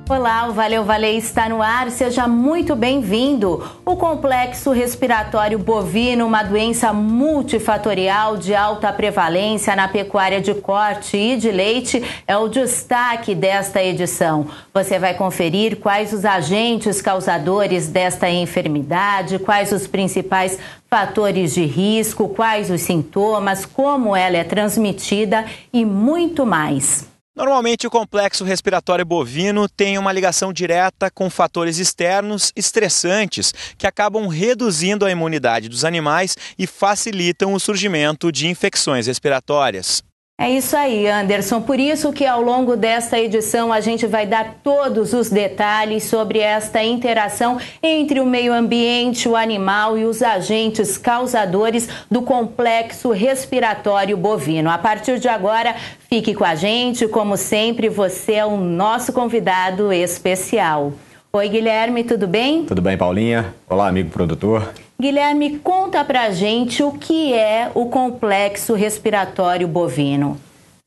Olá, o Valeu Valer está no ar, seja muito bem-vindo. O complexo respiratório bovino, uma doença multifatorial de alta prevalência na pecuária de corte e de leite, é o destaque desta edição. Você vai conferir quais os agentes causadores desta enfermidade, quais os principais fatores de risco, quais os sintomas, como ela é transmitida e muito mais. Normalmente, o complexo respiratório bovino tem uma ligação direta com fatores externos estressantes que acabam reduzindo a imunidade dos animais e facilitam o surgimento de infecções respiratórias. É isso aí, Anderson. Por isso que ao longo desta edição a gente vai dar todos os detalhes sobre esta interação entre o meio ambiente, o animal e os agentes causadores do complexo respiratório bovino. A partir de agora, fique com a gente. Como sempre, você é o nosso convidado especial. Oi, Guilherme, tudo bem? Tudo bem, Paulinha? Olá, amigo produtor. Guilherme, conta pra gente o que é o complexo respiratório bovino.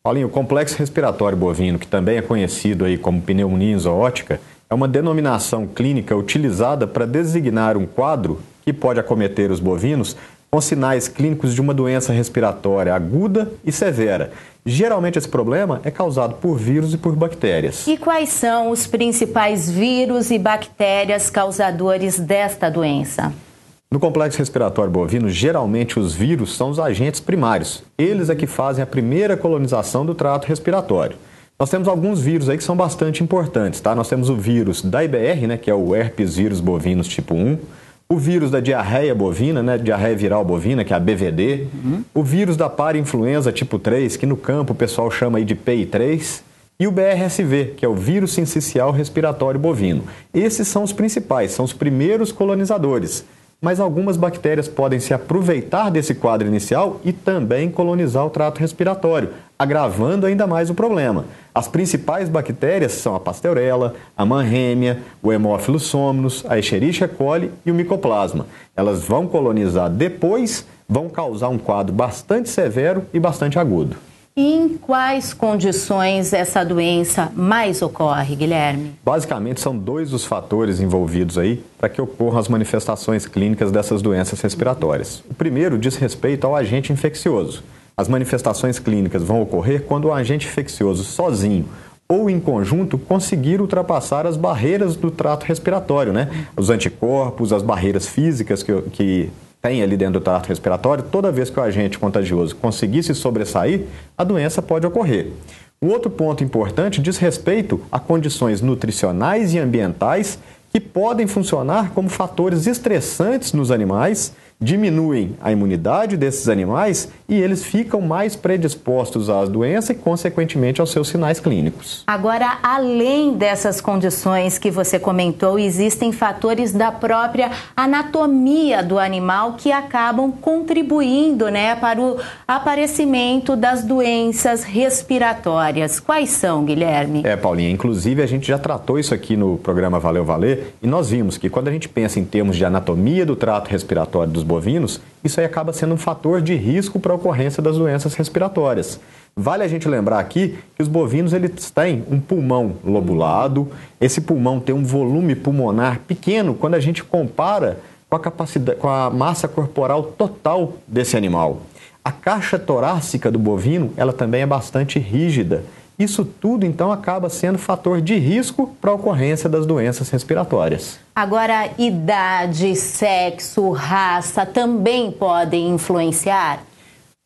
Paulinho, o complexo respiratório bovino, que também é conhecido aí como pneumonia zoótica, é uma denominação clínica utilizada para designar um quadro que pode acometer os bovinos com sinais clínicos de uma doença respiratória aguda e severa. Geralmente esse problema é causado por vírus e por bactérias. E quais são os principais vírus e bactérias causadores desta doença? No complexo respiratório bovino, geralmente os vírus são os agentes primários. Eles é que fazem a primeira colonização do trato respiratório. Nós temos alguns vírus aí que são bastante importantes, tá? Nós temos o vírus da IBR, né, que é o herpes vírus bovinos tipo 1, o vírus da diarreia bovina, né, diarreia viral bovina, que é a BVD, o vírus da parainfluenza tipo 3, que no campo o pessoal chama aí de PI3, e o BRSV, que é o vírus sincicial respiratório bovino. Esses são os principais, são os primeiros colonizadores. Mas algumas bactérias podem se aproveitar desse quadro inicial e também colonizar o trato respiratório, agravando ainda mais o problema. As principais bactérias são a Pasteurella, a Mannheimia, o Haemophilus somnus, a Escherichia coli e o Mycoplasma. Elas vão colonizar depois, vão causar um quadro bastante severo e bastante agudo. E em quais condições essa doença mais ocorre, Guilherme? Basicamente, são dois os fatores envolvidos aí para que ocorram as manifestações clínicas dessas doenças respiratórias. O primeiro diz respeito ao agente infeccioso. As manifestações clínicas vão ocorrer quando o agente infeccioso sozinho ou em conjunto conseguir ultrapassar as barreiras do trato respiratório, né? Os anticorpos, as barreiras físicas que tem ali dentro do trato respiratório. Toda vez que o agente contagioso conseguir se sobressair, a doença pode ocorrer. Um outro ponto importante diz respeito a condições nutricionais e ambientais que podem funcionar como fatores estressantes nos animais, diminuem a imunidade desses animais e eles ficam mais predispostos à doença e, consequentemente, aos seus sinais clínicos. Agora, além dessas condições que você comentou, existem fatores da própria anatomia do animal que acabam contribuindo, né, para o aparecimento das doenças respiratórias. Quais são, Guilherme? Paulinha, inclusive a gente já tratou isso aqui no programa Valeu Valer e nós vimos que quando a gente pensa em termos de anatomia do trato respiratório dos bovinos, isso aí acaba sendo um fator de risco para a ocorrência das doenças respiratórias. Vale a gente lembrar aqui que os bovinos eles têm um pulmão lobulado, esse pulmão tem um volume pulmonar pequeno quando a gente compara com a capacidade, com a massa corporal total desse animal. A caixa torácica do bovino, ela também é bastante rígida. Isso tudo, então, acaba sendo fator de risco para a ocorrência das doenças respiratórias. Agora, idade, sexo, raça também podem influenciar?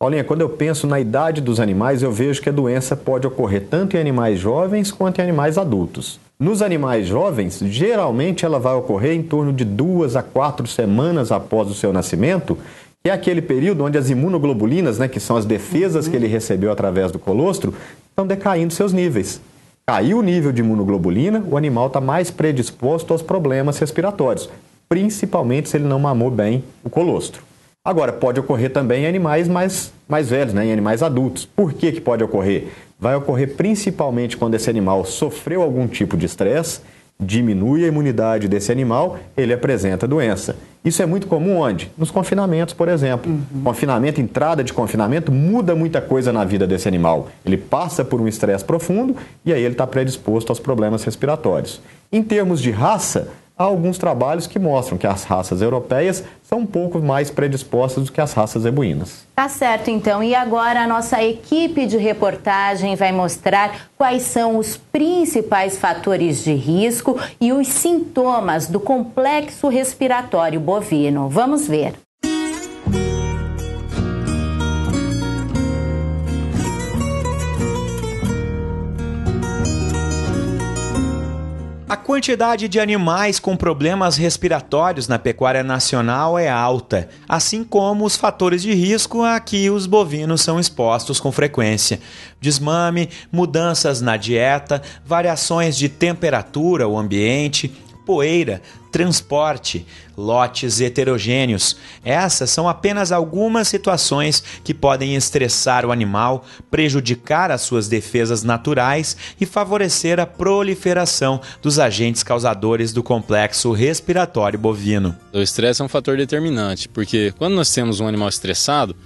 Paulinha, quando eu penso na idade dos animais, eu vejo que a doença pode ocorrer tanto em animais jovens quanto em animais adultos. Nos animais jovens, geralmente ela vai ocorrer em torno de 2 a 4 semanas após o seu nascimento, que é aquele período onde as imunoglobulinas, né, que são as defesas que ele recebeu através do colostro, estão decaindo seus níveis. Caiu o nível de imunoglobulina, o animal está mais predisposto aos problemas respiratórios, principalmente se ele não mamou bem o colostro. Agora, pode ocorrer também em animais mais velhos, né, em animais adultos. Por que pode ocorrer? Vai ocorrer principalmente quando esse animal sofreu algum tipo de estresse, diminui a imunidade desse animal, ele apresenta doença. Isso é muito comum onde? Nos confinamentos, por exemplo. Confinamento, entrada de confinamento, muda muita coisa na vida desse animal. Ele passa por um estresse profundo e aí ele está predisposto aos problemas respiratórios. Em termos de raça, há alguns trabalhos que mostram que as raças europeias são um pouco mais predispostas do que as raças zebuínas. Tá certo, então. E agora a nossa equipe de reportagem vai mostrar quais são os principais fatores de risco e os sintomas do complexo respiratório bovino. Vamos ver. A quantidade de animais com problemas respiratórios na pecuária nacional é alta, assim como os fatores de risco a que os bovinos são expostos com frequência. Desmame, mudanças na dieta, variações de temperatura ou ambiente, poeira, transporte, lotes heterogêneos. Essas são apenas algumas situações que podem estressar o animal, prejudicar as suas defesas naturais e favorecer a proliferação dos agentes causadores do complexo respiratório bovino. O estresse é um fator determinante, porque quando nós temos um animal estressado,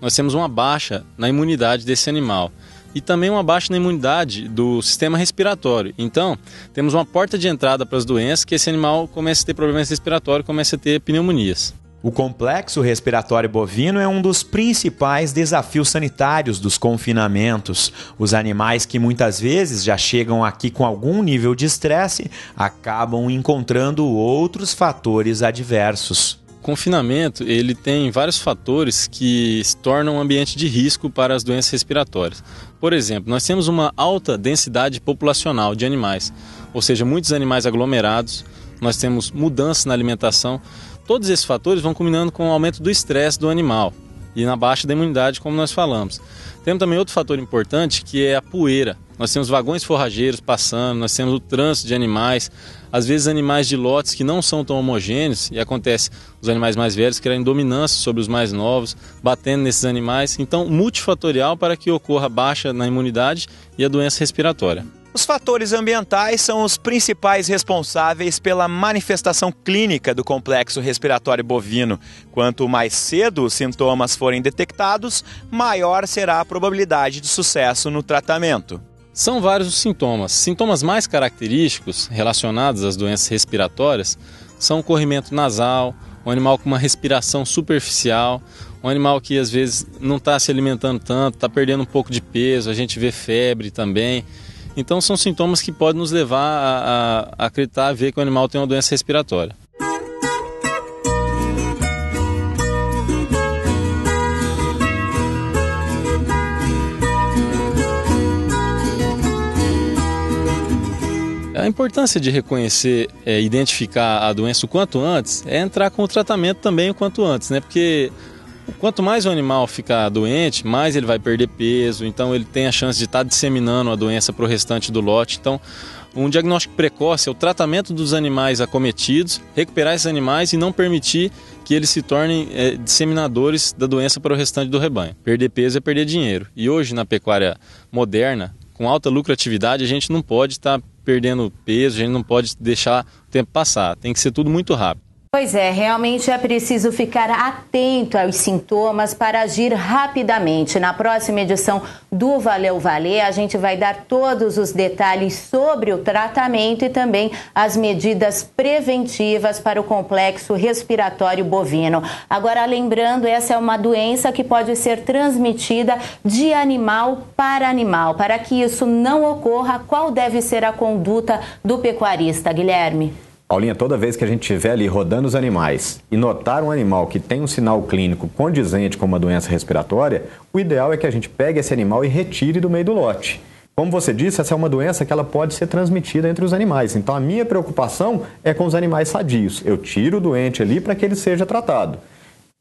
nós temos uma baixa na imunidade desse animal. E também uma baixa na imunidade do sistema respiratório. Então, temos uma porta de entrada para as doenças que esse animal começa a ter problemas respiratórios, começa a ter pneumonias. O complexo respiratório bovino é um dos principais desafios sanitários dos confinamentos. Os animais que muitas vezes já chegam aqui com algum nível de estresse acabam encontrando outros fatores adversos. O confinamento ele tem vários fatores que se tornam um ambiente de risco para as doenças respiratórias. Por exemplo, nós temos uma alta densidade populacional de animais, ou seja, muitos animais aglomerados, nós temos mudanças na alimentação. Todos esses fatores vão combinando com o aumento do estresse do animal e na baixa da imunidade, como nós falamos. Temos também outro fator importante, que é a poeira. Nós temos vagões forrageiros passando, nós temos o trânsito de animais, às vezes animais de lotes que não são tão homogêneos, e acontece os animais mais velhos querem dominância sobre os mais novos, batendo nesses animais. Então, multifatorial para que ocorra baixa na imunidade e a doença respiratória. Os fatores ambientais são os principais responsáveis pela manifestação clínica do complexo respiratório bovino. Quanto mais cedo os sintomas forem detectados, maior será a probabilidade de sucesso no tratamento. São vários os sintomas. Sintomas mais característicos relacionados às doenças respiratórias são o corrimento nasal, um animal com uma respiração superficial, um animal que às vezes não está se alimentando tanto, está perdendo um pouco de peso, a gente vê febre também. Então são sintomas que podem nos levar a acreditar, a ver que o animal tem uma doença respiratória. A importância de reconhecer, identificar a doença o quanto antes, é entrar com o tratamento também o quanto antes, né? Porque quanto mais o animal ficar doente, mais ele vai perder peso, então ele tem a chance de estar disseminando a doença para o restante do lote. Então, um diagnóstico precoce é o tratamento dos animais acometidos, recuperar esses animais e não permitir que eles se tornem disseminadores da doença para o restante do rebanho. Perder peso é perder dinheiro. E hoje, na pecuária moderna, com alta lucratividade, a gente não pode estar perdendo peso, a gente não pode deixar o tempo passar, tem que ser tudo muito rápido. Pois é, realmente é preciso ficar atento aos sintomas para agir rapidamente. Na próxima edição do Valeu Valer, a gente vai dar todos os detalhes sobre o tratamento e também as medidas preventivas para o complexo respiratório bovino. Agora, lembrando, essa é uma doença que pode ser transmitida de animal para animal. Para que isso não ocorra, qual deve ser a conduta do pecuarista, Guilherme? Paulinha, toda vez que a gente estiver ali rodando os animais e notar um animal que tem um sinal clínico condizente com uma doença respiratória, o ideal é que a gente pegue esse animal e retire do meio do lote. Como você disse, essa é uma doença que ela pode ser transmitida entre os animais. Então, a minha preocupação é com os animais sadios. Eu tiro o doente ali para que ele seja tratado.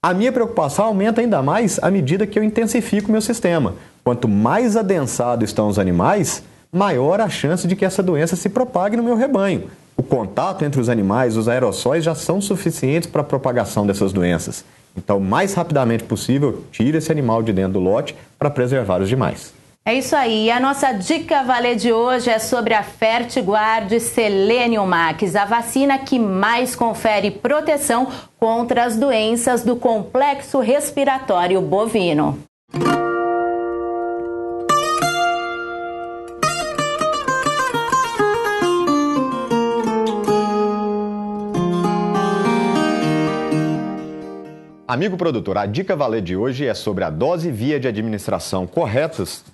A minha preocupação aumenta ainda mais à medida que eu intensifico o meu sistema. Quanto mais adensado estão os animais, maior a chance de que essa doença se propague no meu rebanho. O contato entre os animais, os aerossóis, já são suficientes para a propagação dessas doenças. Então, o mais rapidamente possível, tire esse animal de dentro do lote para preservar os demais. É isso aí. A nossa dica valer de hoje é sobre a Fertiguard Selenium Max, a vacina que mais confere proteção contra as doenças do complexo respiratório bovino. Amigo produtor, a dica valer de hoje é sobre a dose e via de administração corretas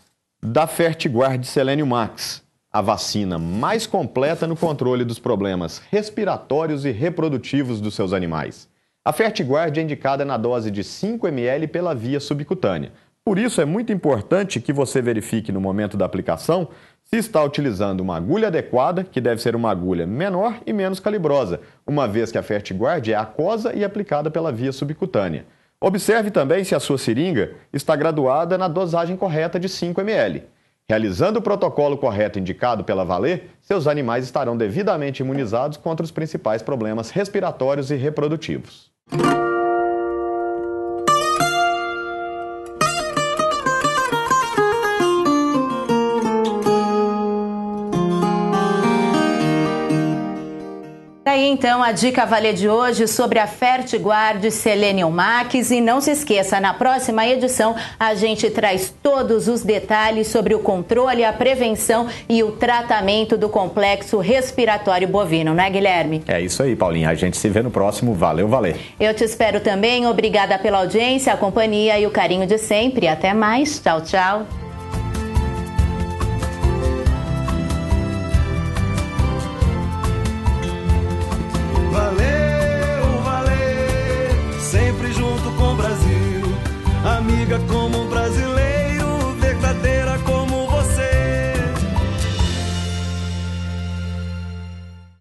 da Fertiguard Selenium Max, a vacina mais completa no controle dos problemas respiratórios e reprodutivos dos seus animais. A Fertiguard é indicada na dose de 5 ml pela via subcutânea. Por isso, é muito importante que você verifique no momento da aplicação se está utilizando uma agulha adequada, que deve ser uma agulha menor e menos calibrosa, uma vez que a Fertiguard é aquosa e aplicada pela via subcutânea. Observe também se a sua seringa está graduada na dosagem correta de 5 ml. Realizando o protocolo correto indicado pela Valer, seus animais estarão devidamente imunizados contra os principais problemas respiratórios e reprodutivos. Aí então a dica valer de hoje sobre a Fertiguard Selenium Max, e não se esqueça, na próxima edição a gente traz todos os detalhes sobre o controle, a prevenção e o tratamento do complexo respiratório bovino, né, Guilherme? É isso aí, Paulinha. A gente se vê no próximo. Valeu, Valer. Eu te espero também. Obrigada pela audiência, a companhia e o carinho de sempre. Até mais. Tchau, tchau.